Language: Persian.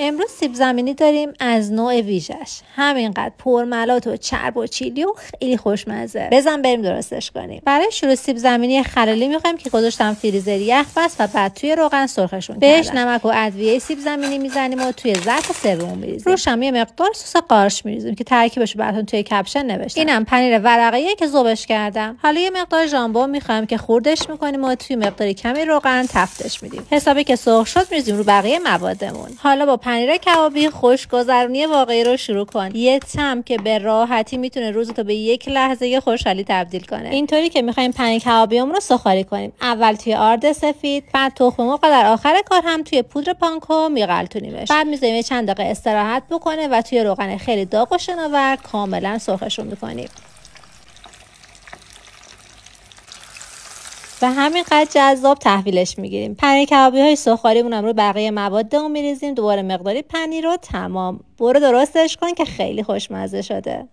امروز سیب زمینی داریم از نوع ویژش، همینقدر پرملات و چرب و چیلی و خیلی خوشمزه. بزن بریم درستش کنیم. برای شروع سیب زمینی خلالی میخوایم که گذاشتم فریزر یخ‌بس و بعد توی روغن سرخشون بهش نمک و ادویه سیب زمینی میزنیم و توی ظرف سوم میریزیم. روش هم یه مقدار سس قارچ میریزیم که ترکیبش براتون توی کپشن نوشتم. اینم پنیر ورقه‌ایه که ذوبش کردم. حالا یه مقدار ژامبون میخوایم که خوردش میکنیم و توی مقداری کمی روغن تفتش میدیم. حسابی که سرخ شد میریزیم رو بقیه موادمون. حالا با پنیر کبابی خوشگذرونی واقعی رو شروع کن. یه طعم که به راحتی میتونه روزتو به یک لحظه خوشحالی تبدیل کنه. اینطوری که میخوایم پنیر کبابیمون رو سوخاری کنیم. اول توی آرد سفید، بعد تخم مرغ، در آخر کار هم توی پودر پانکو میغلطونیمش. بعد میذاریم چند دقیقه استراحت بکنه و توی روغن خیلی داغ و شناور کاملا سرخشون میکنیم. و همینقدر جذاب تحویلش میگیریم. پنیر کبابی های سوخاریمون هم رو بقیه موادمون میریزیم. دوباره مقداری پنیر رو تمام. برو درستش کن که خیلی خوشمزه شده.